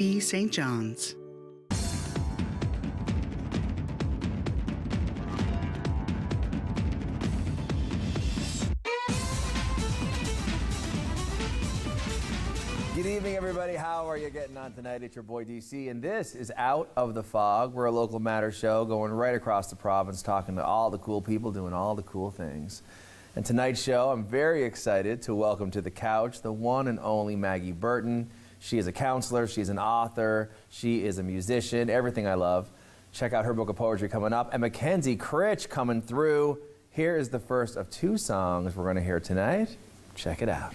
E. St. John's. Good evening, everybody. How are you getting on tonight? It's your boy DC, and this is Out of the Fog. We're a local matter show going right across the province, talking to all the cool people doing all the cool things. And tonight's show, I'm very excited to welcome to the couch the one and only Maggie Burton. She is a counselor, she's an author, she is a musician, everything I love. Check out her book of poetry coming up. And Mackenzie Critch coming through. Here is the first of two songs we're going to hear tonight. Check it out.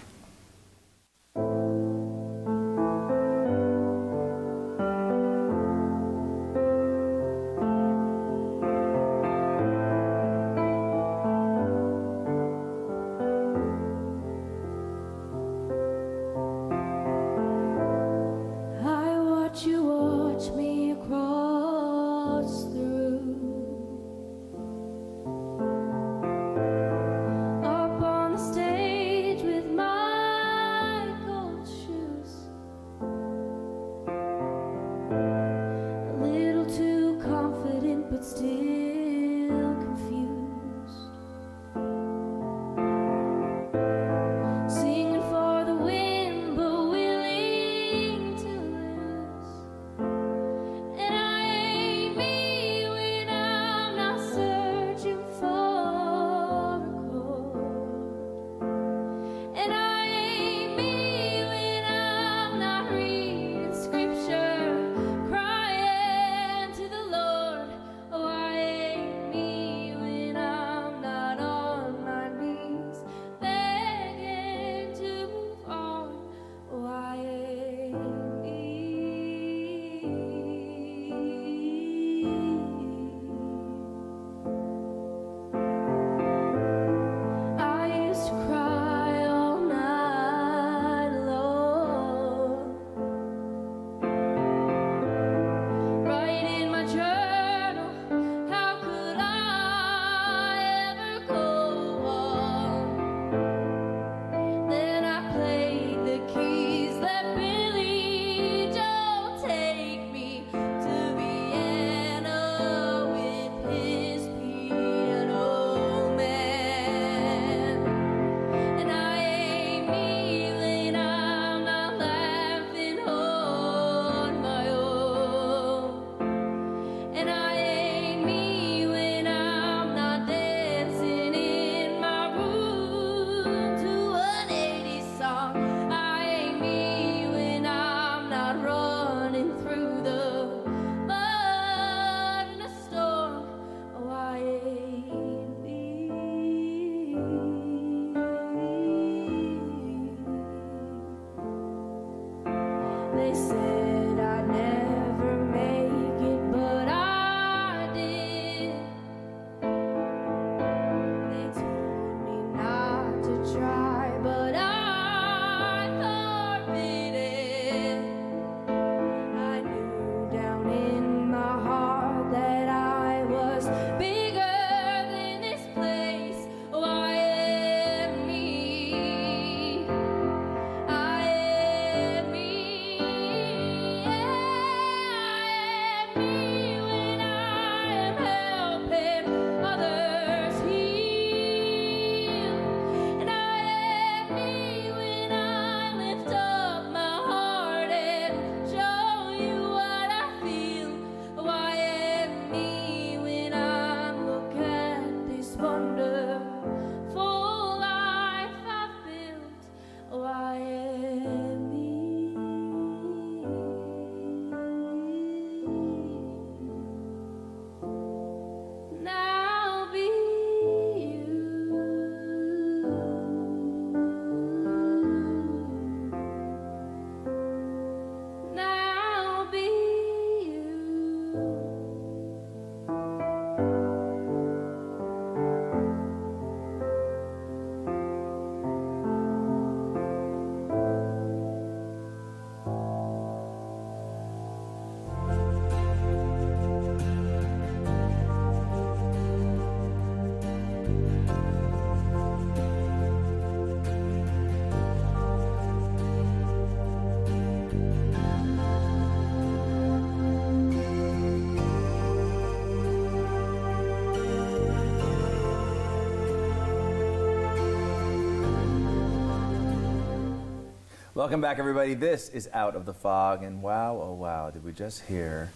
Welcome back, everybody. This is Out of the Fog, and wow, oh wow, did we just hear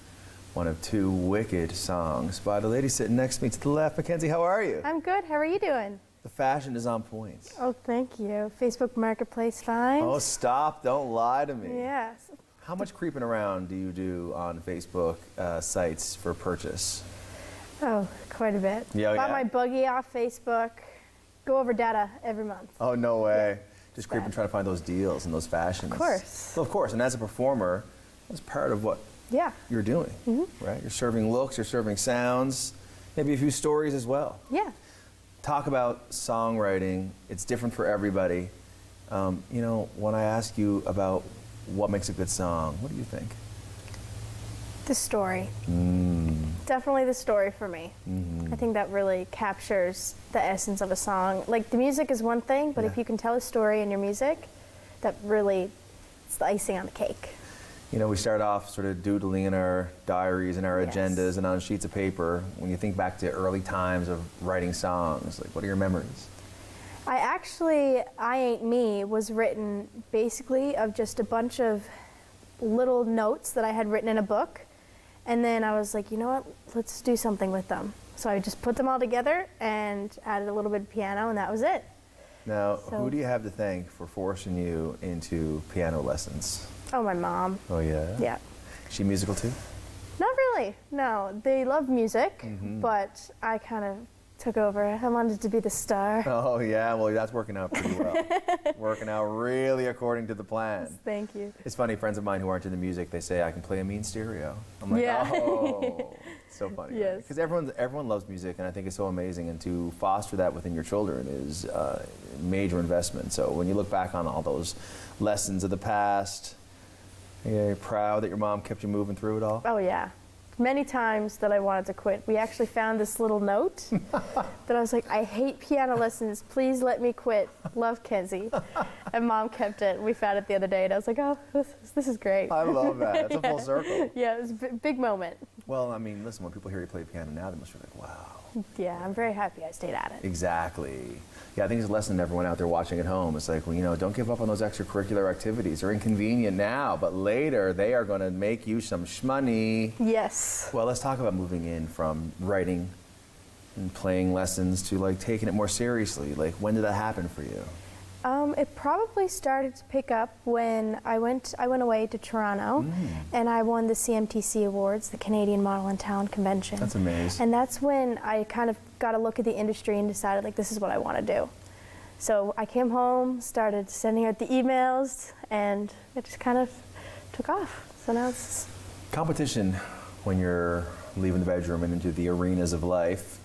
one of two wicked songs by the lady sitting next to me to the left. Mackenzie, how are you? I'm good. How are you doing? The fashion is on point. Oh, thank you. Facebook Marketplace finds. Oh, stop. Don't lie to me. Yes. How much creeping around do you do on Facebook sites for purchase? Oh, quite a bit. Yeah, Bought my buggy off Facebook. Go over data every month. Oh, no way. Yeah. Just creeping, trying to find those deals and those fashions. Of course. Well, of course. And as a performer, that's part of what you're doing, right? You're serving looks, you're serving sounds, maybe a few stories as well. Yeah. Talk about songwriting. It's different for everybody. You know, when I ask you about what makes a good song, what do you think? The story. Definitely the story for me. I think that really captures the essence of a song. Like, the music is one thing, but if you can tell a story in your music, that really, it's the icing on the cake. You know, we start off sort of doodling in our diaries and our agendas and on sheets of paper. When you think back to early times of writing songs, like, what are your memories? I Ain't Me was written basically of just a bunch of little notes that I had written in a book. And then I was like, you know what, let's do something with them. So I just put them all together and added a little bit of piano, and that was it. Now, who do you have to thank for forcing you into piano lessons? Oh, my mom. Oh, yeah? Yeah. Is she musical too? Not really, no. They love music, but I kind of took over. I wanted to be the star. Oh, yeah, well, that's working out pretty well. Working out really according to the plan. Thank you. It's funny, friends of mine who aren't into music, they say, I can play a mean stereo. I'm like, oh, it's so funny. Yes. Because everyone loves music, and I think it's so amazing, and to foster that within your children is a major investment. So when you look back on all those lessons of the past, are you proud that your mom kept you moving through it all? Oh, yeah. Many times that I wanted to quit. We actually found this little note that I was like, I hate piano lessons. Please let me quit. Love, Kenzie. And Mom kept it. We found it the other day, and I was like, oh, this is great. I love that. It's a full circle. Yeah, it was a big moment. Well, I mean, listen, when people hear you play piano now, they must be like, wow. Yeah, I'm very happy I stayed at it. Exactly. Yeah, I think it's a lesson to everyone out there watching at home. It's like, well, you know, don't give up on those extracurricular activities. They're inconvenient now, but later they are going to make you some shmoney. Yes. Well, let's talk about moving in from writing and playing lessons to like taking it more seriously. Like, when did that happen for you? It probably started to pick up when I went away to Toronto, and I won the CMTC Awards, the Canadian Model and Talent Convention. That's amazing. And that's when I kind of got a look at the industry and decided, like, this is what I want to do. So I came home, started sending out the emails, and it just kind of took off. So now it's... Competition, when you're leaving the bedroom and into the arenas of life,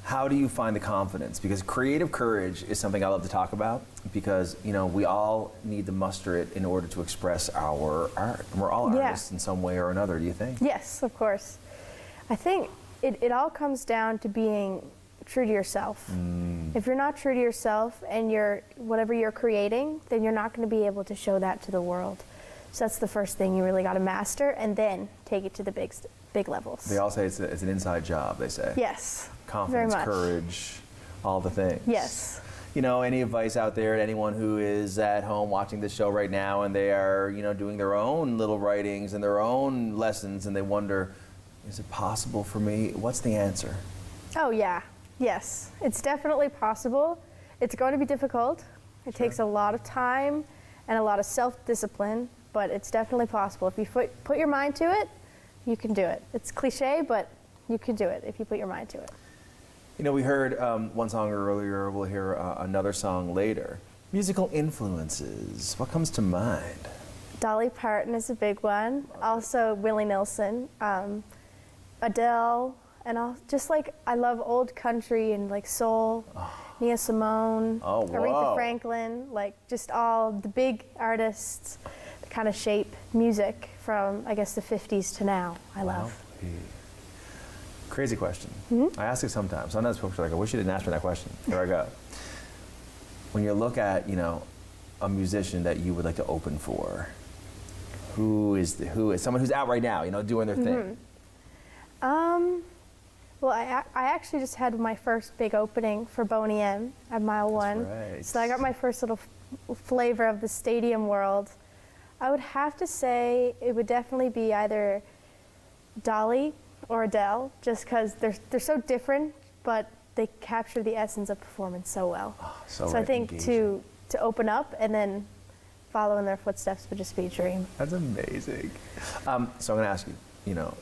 how do you find the confidence? Because creative courage is something I love to talk about, because, you know, we all need to muster it in order to express our art. And we're all artists in some way or another, do you think? Yes, of course. I think it all comes down to being true to yourself. If you're not true to yourself and whatever you're creating, then you're not going to be able to show that to the world. So that's the first thing you really got to master, and then take it to the big levels. They all say it's an inside job, they say. Yes. Confidence, very much. courage, all the things. Yes. You know, any advice out there to anyone who is at home watching this show right now and they are, you know, doing their own little writings and their own lessons, and they wonder, is it possible for me? What's the answer? Oh, yeah. Yes. It's definitely possible. It's going to be difficult. It takes a lot of time and a lot of self-discipline, but it's definitely possible. If you put your mind to it, you can do it. It's cliche, but you can do it if you put your mind to it. You know, we heard one song earlier, we'll hear another song later. Musical influences, what comes to mind? Dolly Parton is a big one. Also Willie Nelson, Adele, and just like, I love old country and like soul, Nia Simone, Aretha Franklin, like just all the big artists that kind of shape music from, I guess, the 50s to now. I love. Crazy question. I ask it sometimes. Sometimes folks are like, I wish you didn't ask me that question. Here I go. When you look at, you know, a musician that you would like to open for, who is someone who's out right now, you know, doing their thing? Well, I actually just had my first big opening for Boney M at Mile 1. Right. So I got my first little flavor of the stadium world, I would have to say it would definitely be either Dolly or Adele, just because they're so different, but they capture the essence of performance so well. Oh, so I think engaging. to open up and then follow in their footsteps would just be a dream. That's amazing. So I'm going to ask you, you know,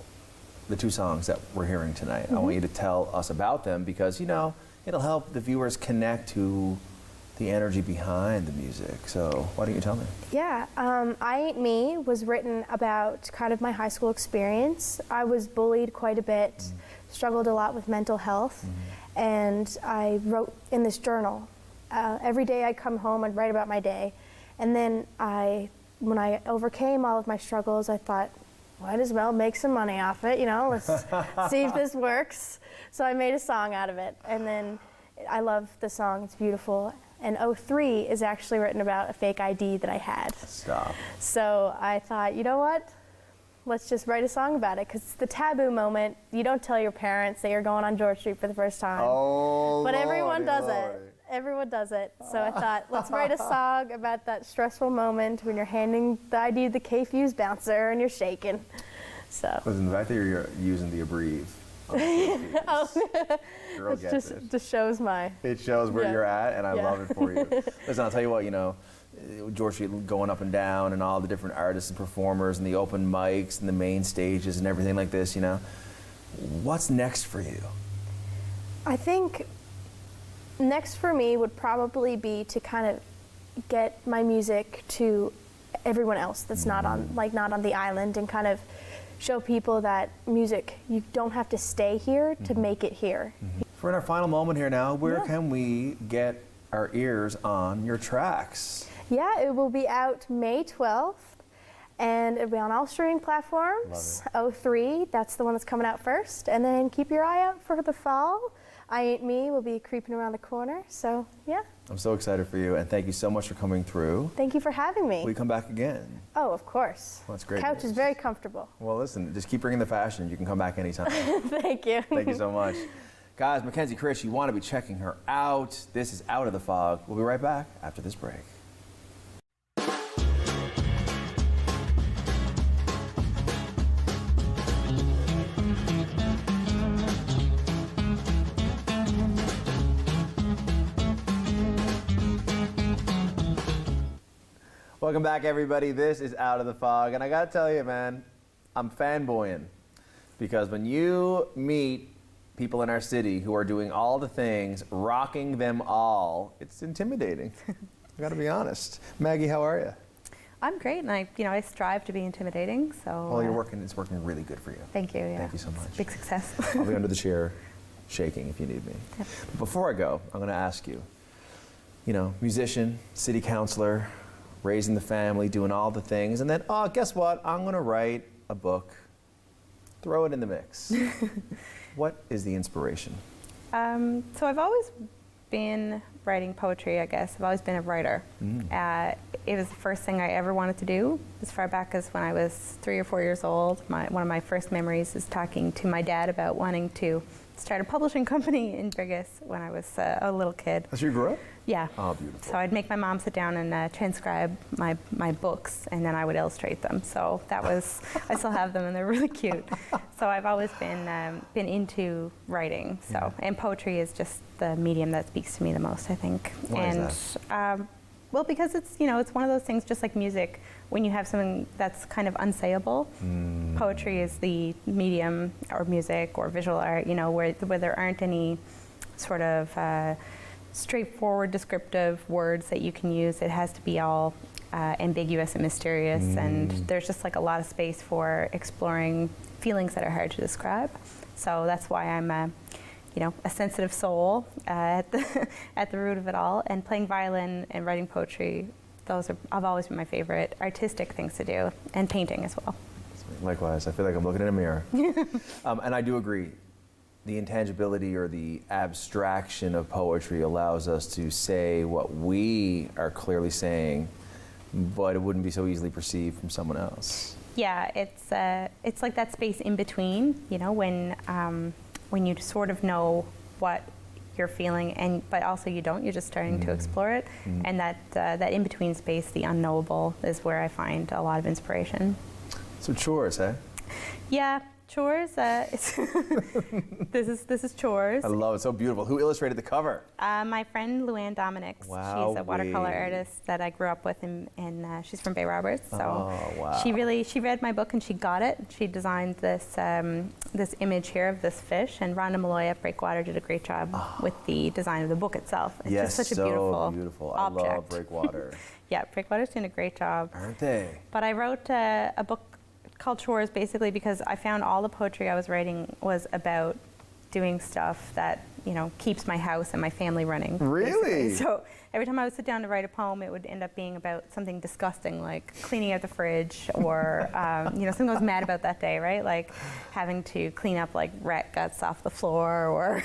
the two songs that we're hearing tonight. I want you to tell us about them because, you know, it'll help the viewers connect to the energy behind the music. So why don't you tell me? Yeah, I Ain't Me was written about kind of my high school experience. I was bullied quite a bit, struggled a lot with mental health, and I wrote in this journal. Every day I'd come home, I'd write about my day, and then when I overcame all of my struggles, I thought, might as well make some money off it, you know, let's see if this works. So I made a song out of it, and then I love the song, it's beautiful. And '03 is actually written about a fake ID that I had. Stop. So I thought, you know what? Let's just write a song about it, because it's the taboo moment. You don't tell your parents that you're going on George Street for the first time. Oh, but everyone does Lordy. it. Everyone does it. So I thought, let's write a song about that stressful moment when you're handing the ID to the K-Fuse bouncer and you're shaking. So. Listen, the fact that you're using the abbrev. Girl It gets it. just shows my. It shows where Yeah. you're at, and I Yeah. love it for you. Listen, I'll tell you what, you know, George Street going up and down and all the different artists and performers and the open mics and the main stages and everything like this, you know. What's next for you? I think next for me would probably be to kind of get my music to everyone else that's not on the island, and kind of show people that music, you don't have to stay here to make it here. We're in our final moment here now. Where Yeah. can we get our ears on your tracks? Yeah, it will be out May 12th, and it'll be on all streaming platforms. '03, that's the one that's coming out first, and then keep your eye out for the fall. I Ain't Me will be creeping around the corner, so yeah. I'm so excited for you, and thank you so much for coming through. Thank you for having me. Will you come back again? Oh, of course. Well, that's great Couch is news. very comfortable. Well, listen, just keep bringing the fashion. You can come back anytime. Thank you. Thank you so much. Guys, Mackenzie Critch, you want to be checking her out. This is Out of the Fog. We'll be right back after this break. Welcome back, everybody. This is Out of the Fog, and I gotta tell you, man, I'm fanboying because when you meet people in our city who are doing all the things, rocking them all, it's intimidating. I gotta be honest. Maggie, how are you? I'm great, and I strive to be intimidating. So. Well, it's working really good for you. Thank you. Yeah. Thank you so It's a much. big success. I'll be under the chair, shaking if you need me. Yep. But before I go, I'm gonna ask you. You know, musician, city councilor, raising the family, doing all the things, and then, oh, guess what? I'm gonna write a book. Throw it in the mix. What is the inspiration? So I've always been writing poetry, I guess. I've always been a writer. It was the first thing I ever wanted to do, as far back as when I was 3 or 4 years old. One of my first memories is talking to my dad about wanting to start a publishing company in Brigus when I was a little kid. That's where you grew up? Yeah. Oh, beautiful. So I'd make my mom sit down and transcribe my books, and then I would illustrate them. So that was, I still have them, and they're really cute. So I've always been into writing. So and poetry is just the medium that speaks to me the most, I think. Why and is that? Well, because it's it's one of those things, just like music. When you have something that's kind of unsayable, poetry is the medium, or music, or visual art. Where there aren't any sort of straightforward descriptive words that you can use. It has to be all ambiguous and mysterious, and there's just like a lot of space for exploring feelings that are hard to describe. So that's why I'm a sensitive soul at the root of it all. And playing violin and writing poetry, have always been my favorite artistic things to do, and painting as well. Likewise, I feel like I'm looking in a mirror. And I do agree. The intangibility or the abstraction of poetry allows us to say what we are clearly saying, but it wouldn't be so easily perceived from someone else. Yeah, it's like that space in between, when you sort of know what you're feeling, but also you don't. You're just starting to explore it, and that in between space, the unknowable, is where I find a lot of inspiration. So chores, eh? Yeah, chores. This is chores. I love it. So beautiful. Who illustrated the cover? My friend Luann Dominics. Wow. She's a watercolor artist that I grew up with, and she's from Bay Roberts. So Oh, wow. she read my book and she got it. She designed this image here of this fish, and Rhonda Malloy at Breakwater did a great job with the design of the book itself. It's Yes, just such a so beautiful I object. love Breakwater. Yeah, Breakwater's doing a great job. Aren't they? But I wrote a book called Chores basically because I found all the poetry I was writing was about doing stuff that, keeps my house and my family running. Really? Basically. So every time I would sit down to write a poem, it would end up being about something disgusting, like cleaning out the fridge, or something I was mad about that day, right? Like having to clean up like rat guts off the floor, or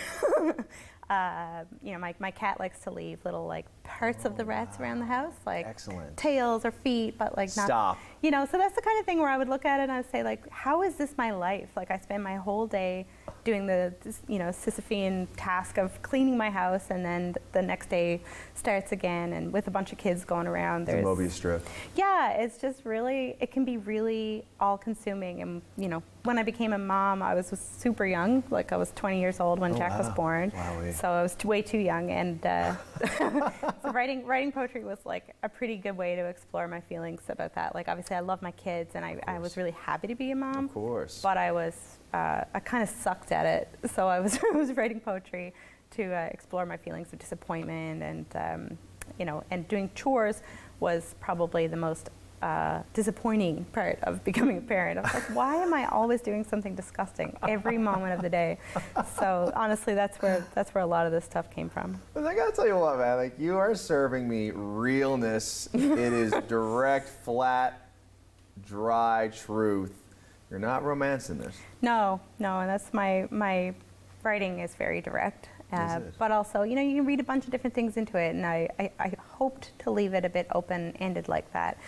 my cat likes to leave little like parts of the rats around the house, like Excellent. tails or feet, but like not. Stop. So that's the kind of thing where I would look at it and I would say, like, how is this my life? Like, I spend my whole day doing the Sisyphean task of cleaning my house, and then the next day starts again, and with a bunch of kids going around. The Mobius strip. Yeah, it's just really, it can be really all-consuming. And, when I became a mom, I was super young. Like, I was 20 years old when Jack was born. Wowee. So I was way too young. And so writing poetry was, like, a pretty good way to explore my feelings about that. Like, obviously, I love my kids, and I was really happy to be a mom. Of course. But I kind of sucked at it. So I was writing poetry to explore my feelings of disappointment, and and doing chores was probably the most disappointing part of becoming a parent. I was like, why am I always doing something disgusting every moment of the day? So honestly, that's where a lot of this stuff came from. But I gotta tell you what, man, like, you are serving me realness. It is direct, flat, dry truth. You're not romancing this. No, and that's my writing is very direct. Is it? But also, you can read a bunch of different things into it, and I hoped to leave it a bit open-ended like that.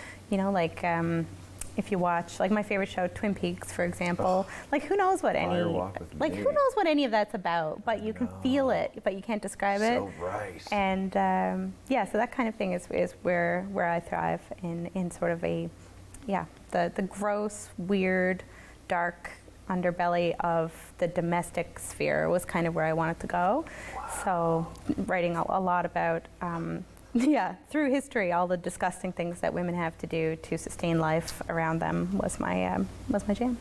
If you watch, like, my favorite show, Twin Peaks, for example, like, who knows what Fire Walk with who Me. knows what any of that's about, but you can feel it, but you can't describe it. So right. And so that kind of thing is where I thrive in sort of the gross, weird, dark underbelly of the domestic sphere was kind of where I wanted to go. Wow. So writing a lot about, through history, all the disgusting things that women have to do to sustain life around them was my jam.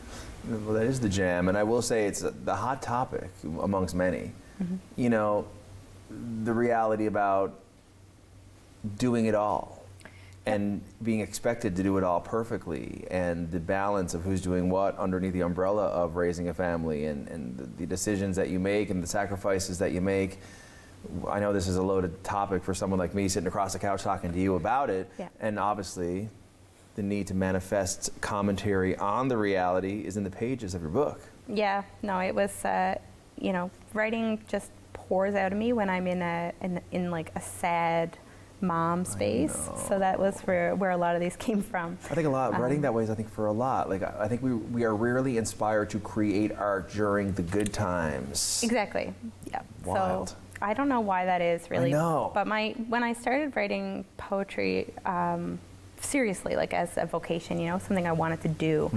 Well, that is the jam, and I will say it's the hot topic amongst many. Mm-hmm. The reality about doing it all and being expected to do it all perfectly, and the balance of who's doing what underneath the umbrella of raising a family, and the decisions that you make and the sacrifices that you make. I know this is a loaded topic for someone like me sitting across the couch talking to you about it, and obviously the need to manifest commentary on the reality is in the pages of your book. Yeah, no, it was, writing just pours out of me when I'm in like a sad mom space. So that was where a lot of these came from. I think a lot, writing that way is, I think, for a lot. Like, I think we are rarely inspired to create art during the good times. Exactly, yeah. Wild. So I don't know why that is, really. I know. But when I started writing poetry, seriously, like as a vocation, something I wanted to do.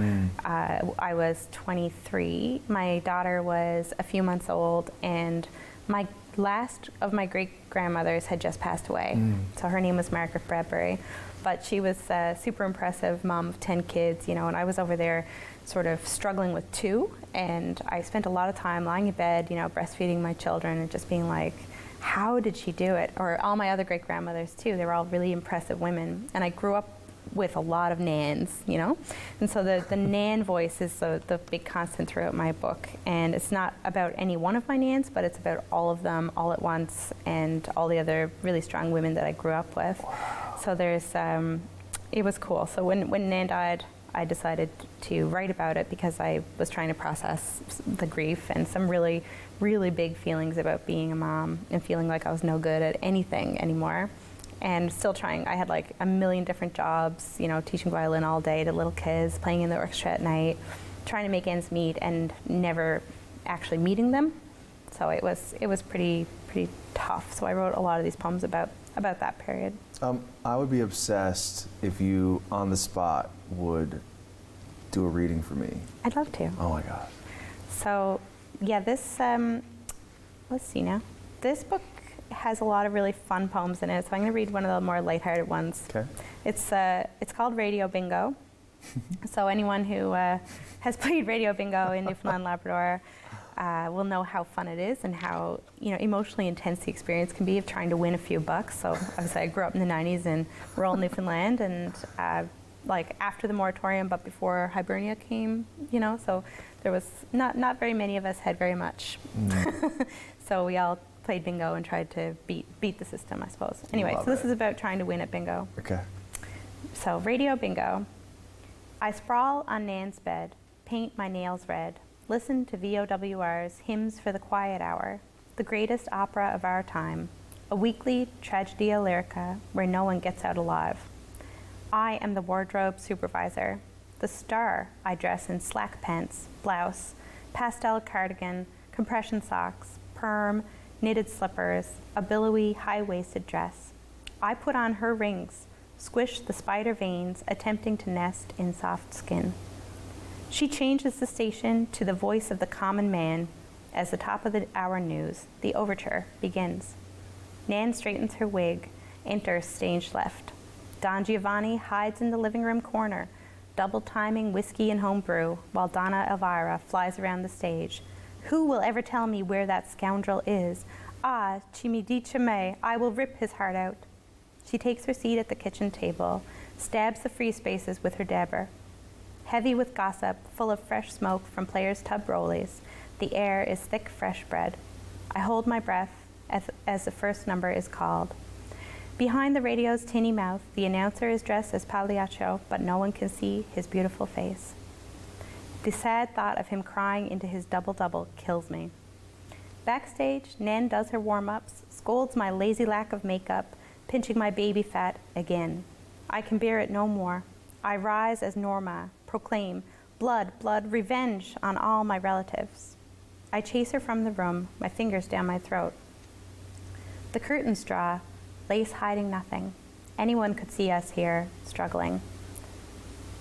I was 23. My daughter was a few months old, and my last of my great-grandmothers had just passed away. So her name was Margaret Bradbury. But she was a super impressive mom of 10 kids, and I was over there sort of struggling with 2. And I spent a lot of time lying in bed, breastfeeding my children and just being like, how did she do it? Or all my other great-grandmothers, too. They were all really impressive women. And I grew up with a lot of nans, and so the nan voice is the big constant throughout my book. And it's not about any one of my nans, but it's about all of them all at once, and all the other really strong women that I grew up with. Wow. So there's it was cool. So when Nan died, I decided to write about it because I was trying to process the grief and some really, really big feelings about being a mom and feeling like I was no good at anything anymore. And still trying. I had like a million different jobs, teaching violin all day to little kids, playing in the orchestra at night, trying to make ends meet, and never actually meeting them. So it was pretty tough. So I wrote a lot of these poems about that period. I would be obsessed if you, on the spot, would do a reading for me. I'd love to. Oh my gosh. So yeah, this, let's see now. This book has a lot of really fun poems in it, so I'm going to read one of the more lighthearted ones. Okay. It's called Radio Bingo. So anyone who has played Radio Bingo in Newfoundland, Labrador will know how fun it is and how emotionally intense the experience can be of trying to win a few bucks. So obviously I grew up in the 90s in rural Newfoundland, and like after the moratorium but before Hibernia came, so there was not very many of us had very much. So we all played bingo and tried to beat the system, I suppose. Anyway, so this is about trying to win at bingo. Okay. So Radio Bingo. I sprawl on Nan's bed, paint my nails red, listen to VOWR's Hymns for the Quiet Hour, the greatest opera of our time, a weekly tragedia lyrica where no one gets out alive. I am the wardrobe supervisor. The star I dress in slack pants, blouse, pastel cardigan, compression socks, perm, knitted slippers, a billowy high-waisted dress. I put on her rings, squish the spider veins attempting to nest in soft skin. She changes the station to the voice of the common man as the top of the hour news, the overture, begins. Nan straightens her wig, enters stage left. Don Giovanni hides in the living room corner, double timing whiskey and homebrew, while Donna Elvira flies around the stage. Who will ever tell me where that scoundrel is? Ah, chi mi dice me, I will rip his heart out. She takes her seat at the kitchen table, stabs the free spaces with her dabber. Heavy with gossip, full of fresh smoke from players' tub rollies, the air is thick fresh bread. I hold my breath as the first number is called. Behind the radio's tinny mouth, the announcer is dressed as Pagliaccio, but no one can see his beautiful face. The sad thought of him crying into his double-double kills me. Backstage, Nan does her warm-ups, scolds my lazy lack of makeup, pinching my baby fat again. I can bear it no more. I rise as Norma, proclaim, blood, blood, revenge on all my relatives. I chase her from the room, my fingers down my throat. The curtains draw, lace hiding nothing. Anyone could see us here, struggling.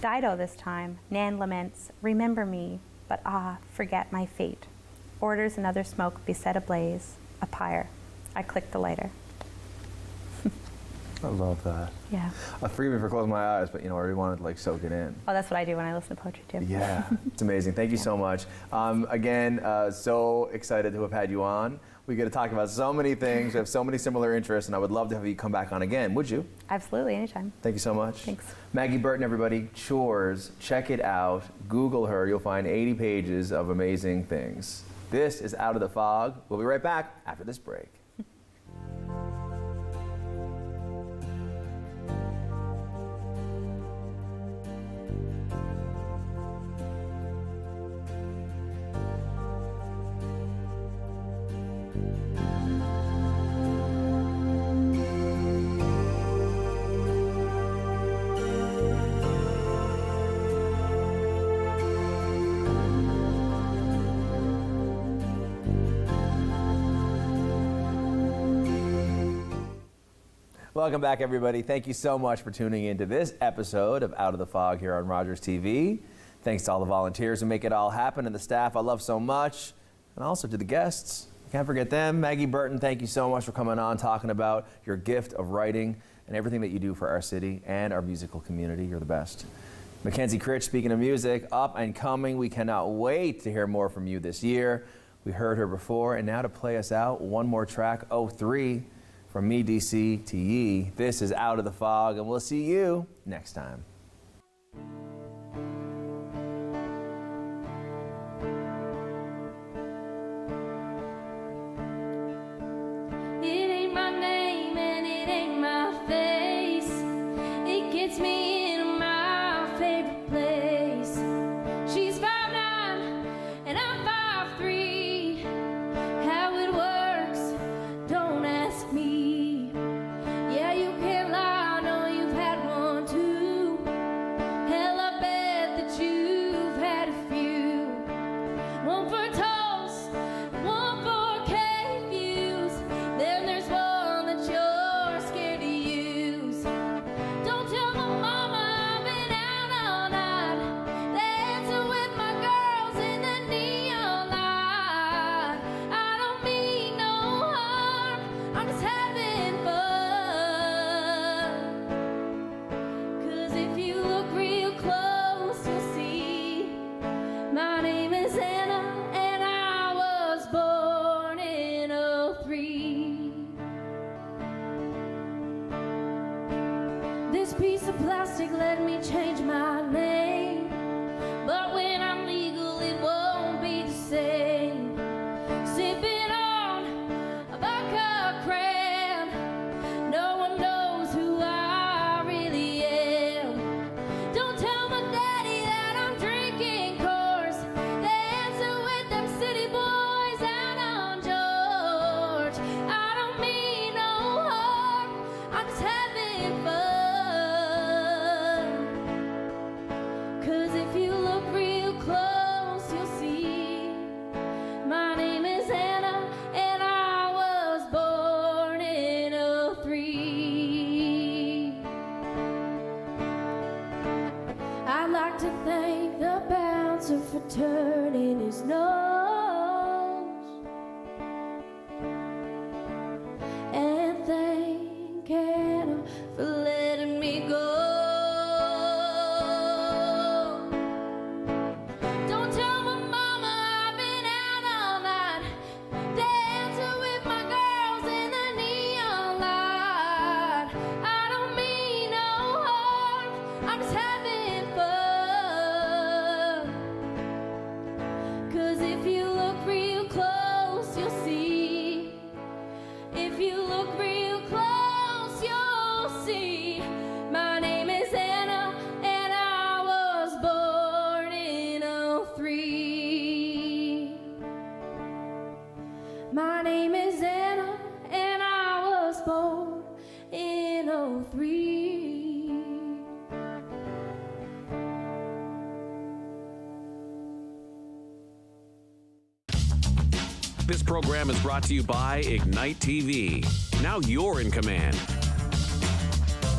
Dido this time, Nan laments, remember me, but forget my fate. Orders another smoke be set ablaze, a pyre. I click the lighter. I love that. Yeah. Forgive me for closing my eyes, but I really wanted to soak it in. Oh, that's what I do when I listen to poetry too. Yeah, it's amazing. Thank you so much. Again, so excited to have had you on. We get to talk about so many things. We have so many similar interests, and I would love to have you come back on again. Would you? Absolutely, anytime. Thank you so much. Thanks. Maggie Burton, everybody, Chores, check it out. Google her. You'll find 80 pages of amazing things. This is Out of the Fog. We'll be right back after this break. Welcome back, everybody. Thank you so much for tuning in to this episode of Out of the Fog here on Rogers TV. Thanks to all the volunteers who make it all happen and the staff I love so much, and also to the guests. Can't forget them. Maggie Burton, thank you so much for coming on, talking about your gift of writing and everything that you do for our city and our musical community. You're the best. Mackenzie Critch, speaking of music, up and coming. We cannot wait to hear more from you this year. We heard her before, and now to play us out, one more track, 03. From me, DC, to ye, this is Out of the Fog, and we'll see you next time. It ain't my name and it ain't my face. It gets me into my favorite place. She's 5'9" and I'm 5'3". How it works, don't ask me. Yeah, you can't lie, I know you've had one too. for turning his nose, and thank Hannah for letting me go. Don't tell my mama I've been out all night, dancing with my girls in the neon light. I don't mean no harm, I'm just having fun. 'Cause if you look real close, you'll see. If you look real close, you'll see. My name is Anna, and I was born in '03. My name is Anna, and I was born in '03. This program is brought to you by Ignite TV. Now you're in command.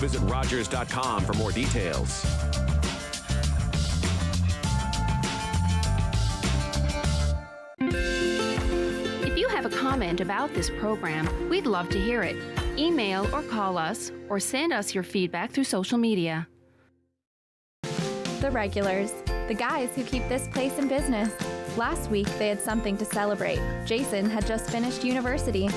Visit Rogers.com for more details. If you have a comment about this program, we'd love to hear it. Email or call us, or send us your feedback through social media. The regulars, the guys who keep this place in business. Last week, they had something to celebrate. Jason had just finished university.